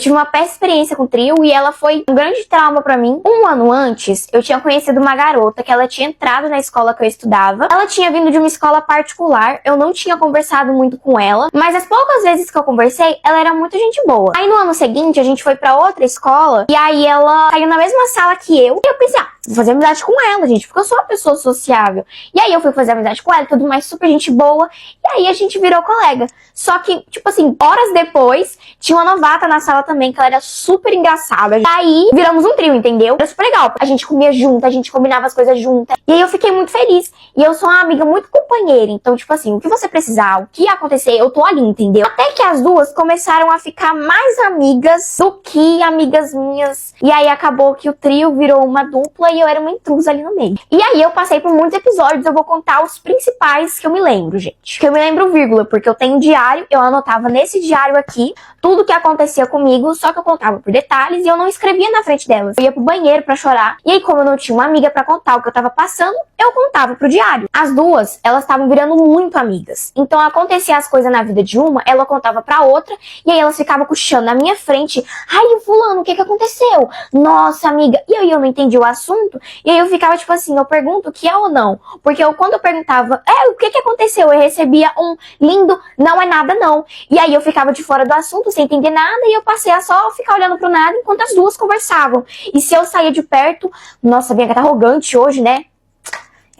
tive uma péssima experiência com o trio e ela foi um grande trauma pra mim. Um ano antes, eu tinha conhecido uma garota que ela tinha entrado na escola que eu estudava. Ela tinha vindo de uma escola particular, eu não tinha conversado muito com ela, mas as poucas vezes que eu conversei, ela era muito gente boa. Aí no ano seguinte, a gente foi pra outra escola e aí ela caiu na mesma sala que eu. E eu pensei, vou fazer amizade com ela, gente, porque eu sou uma pessoa sociável. E aí eu fui fazer amizade com ela, tudo mais, super gente boa. E aí a gente virou colega. Só que, tipo assim, horas depois, tinha uma novata na sala também, que ela era super engraçada. E aí viramos um trio, entendeu? Era super legal. A gente comia junto, a gente combinava as coisas juntas. E aí eu fiquei muito feliz. E eu sou uma amiga muito companheira. Então, tipo assim, o que você precisar, o que acontecer, eu tô ali, entendeu? Até que as duas começaram a ficar mais amigas do que amigas minhas. E aí acabou que o trio virou uma dupla e eu era uma intrusa ali no meio. E aí eu passei por muitos episódios, eu vou contar os principais que eu me lembro, gente. Que eu me lembro, vírgula, porque eu tenho um diário, eu anotava nesse diário aqui tudo que acontecia comigo, só que eu contava por detalhes e eu não escrevia na frente delas. Eu ia pro banheiro pra chorar, e aí como eu não tinha uma amiga pra contar o que eu tava passando, eu contava pro diário. As duas, elas estavam virando muito amigas. Então acontecia as coisas na vida de uma, ela contava pra outra, e aí elas ficavam cochichando na minha frente. Ai, fulano, o que que aconteceu? Nossa, amiga. E aí eu não entendi o assunto, e aí eu ficava tipo assim, eu pergunto que é ou não. Porque quando eu perguntava, o que que aconteceu? Eu recebia um lindo, não é nada não. E aí eu ficava de fora do assunto, sem entender nada, e eu passei a só ficar olhando pro nada enquanto as duas conversavam. E se eu saía de perto, nossa, a Bianca tá arrogante hoje, né?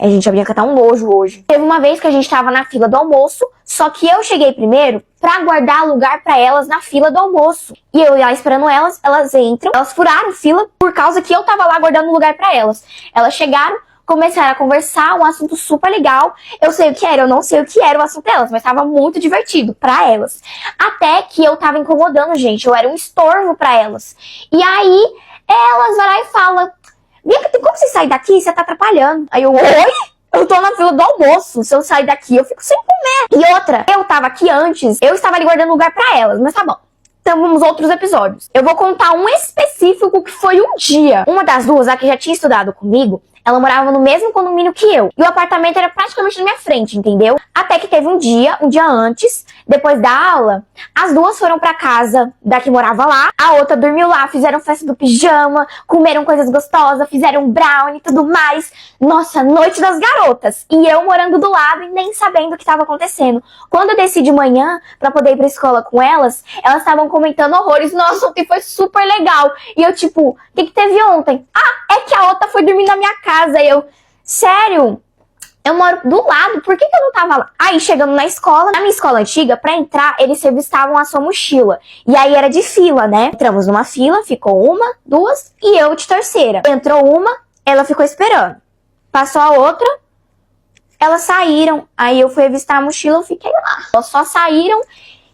Gente, a Bianca tá um nojo hoje. Teve uma vez que a gente tava na fila do almoço, só que eu cheguei primeiro pra guardar lugar pra elas na fila do almoço. E eu ia lá esperando elas, elas entram, elas furaram fila por causa que eu tava lá guardando lugar pra elas. Elas chegaram, começaram a conversar, um assunto super legal. Eu sei o que era, eu não sei o que era o assunto delas, mas tava muito divertido pra elas. Até que eu tava incomodando, gente, eu era um estorvo pra elas. E aí, elas vão lá e falam, Bianca, tem como você sair daqui? Você tá atrapalhando. Aí eu, oi? Eu tô na fila do almoço. Se eu sair daqui, eu fico sem comer. E outra, eu tava aqui antes, eu estava ali guardando lugar pra elas, mas tá bom. Então vamos outros episódios. Eu vou contar um específico que foi um dia. Uma das duas, a que já tinha estudado comigo, ela morava no mesmo condomínio que eu. E o apartamento era praticamente na minha frente, entendeu? Até que teve um dia antes, depois da aula, as duas foram pra casa da que morava lá. A outra dormiu lá, fizeram festa do pijama, comeram coisas gostosas, fizeram brownie e tudo mais. Nossa, noite das garotas. E eu morando do lado e nem sabendo o que estava acontecendo. Quando eu desci de manhã pra poder ir pra escola com elas estavam comentando horrores. Nossa, ontem foi super legal. E eu tipo, o que teve ontem? É que a outra foi dormir na minha casa. E eu, sério? Eu moro do lado, por que eu não tava lá? Aí, chegando na escola, na minha escola antiga, pra entrar, eles revistavam a sua mochila. E aí era de fila, né? Entramos numa fila, ficou uma, duas, e eu de terceira. Entrou uma, ela ficou esperando. Passou a outra, elas saíram. Aí eu fui revistar a mochila, eu fiquei lá. Elas só saíram.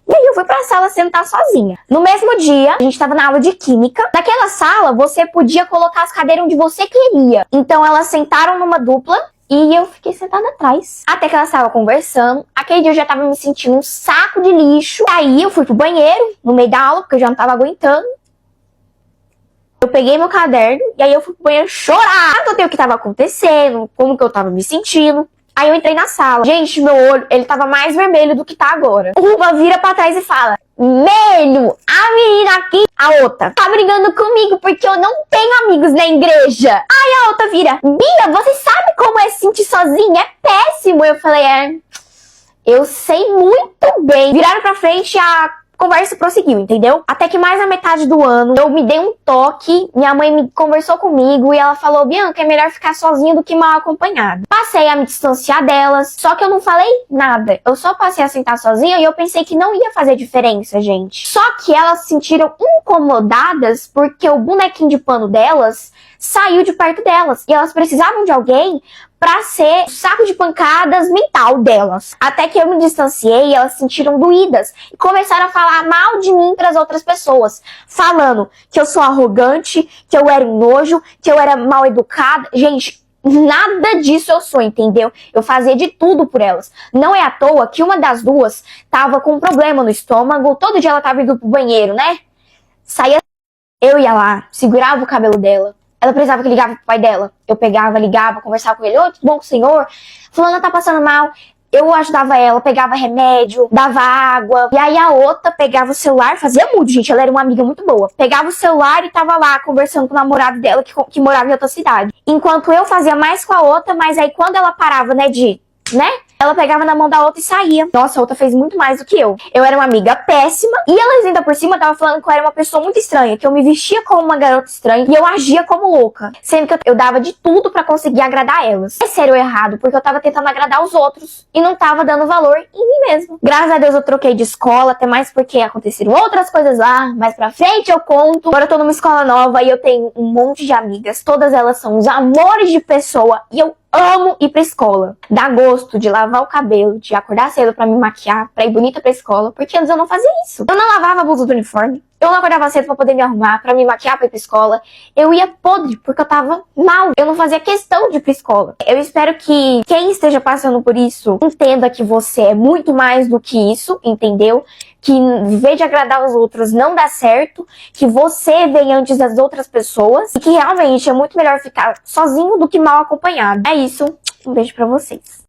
E aí eu fui pra sala sentar sozinha. No mesmo dia, a gente tava na aula de química. Naquela sala, você podia colocar as cadeiras onde você queria. Então elas sentaram numa dupla e eu fiquei sentada atrás. Até que elas estavam conversando. Aquele dia eu já tava me sentindo um saco de lixo. Aí eu fui pro banheiro, no meio da aula, porque eu já não tava aguentando. Eu peguei meu caderno e aí eu fui pro banheiro chorar. Anotei o que tava acontecendo, como que eu tava me sentindo. Aí eu entrei na sala. Gente, meu olho, ele tava mais vermelho do que tá agora. Uma vira pra trás e fala, Melho, a menina aqui, a outra, tá brigando comigo porque eu não tenho amigos na igreja. Aí a outra vira, Bia, você sabe como é se sentir sozinha? É péssimo. Eu falei, eu sei muito bem. Viraram pra frente, a conversa prosseguiu, entendeu? Até que mais na metade do ano, eu me dei um toque, minha mãe me conversou comigo e ela falou, Bianca, é melhor ficar sozinha do que mal acompanhada. Passei a me distanciar delas, só que eu não falei nada. Eu só passei a sentar sozinha e eu pensei que não ia fazer diferença, gente. Só que elas se sentiram incomodadas porque o bonequinho de pano delas saiu de perto delas. E elas precisavam de alguém pra ser o saco de pancadas mental delas. Até que eu me distanciei e elas se sentiram doídas. E começaram a falar mal de mim pras outras pessoas. Falando que eu sou arrogante, que eu era um nojo, que eu era mal educada. Gente, nada disso eu sou, entendeu? Eu fazia de tudo por elas. Não é à toa que uma das duas tava com um problema no estômago. Todo dia ela tava indo pro banheiro, né? Saía, eu ia lá, segurava o cabelo dela. Ela precisava que ligava pro pai dela. Eu pegava, ligava, conversava com ele. Oi, tudo bom com o senhor? Fulana tá passando mal. Eu ajudava ela, pegava remédio, dava água. E aí a outra pegava o celular, fazia muito, gente. Ela era uma amiga muito boa. Pegava o celular e tava lá conversando com o namorado dela que morava em outra cidade. Enquanto eu fazia mais com a outra, mas aí quando ela parava, ela pegava na mão da outra e saía. Nossa, a outra fez muito mais do que eu. Eu era uma amiga péssima. E elas ainda por cima estavam falando que eu era uma pessoa muito estranha. Que eu me vestia como uma garota estranha. E eu agia como louca. Sendo que eu dava de tudo pra conseguir agradar elas. É sério errado, porque eu tava tentando agradar os outros. E não tava dando valor em mim mesma. Graças a Deus eu troquei de escola. Até mais porque aconteceram outras coisas lá. Mais pra frente eu conto. Agora eu tô numa escola nova e eu tenho um monte de amigas. Todas elas são os amores de pessoa. E eu amo ir pra escola. Dá gosto de lavar o cabelo, de acordar cedo pra me maquiar, pra ir bonita pra escola, porque antes eu não fazia isso. Eu não lavava a blusa do uniforme, eu não acordava cedo pra poder me arrumar, pra me maquiar pra ir pra escola. Eu ia podre, porque eu tava mal. Eu não fazia questão de ir pra escola. Eu espero que quem esteja passando por isso entenda que você é muito mais do que isso, entendeu? Que viver de agradar os outros não dá certo, que você vem antes das outras pessoas e que realmente é muito melhor ficar sozinho do que mal acompanhado. É isso, um beijo pra vocês.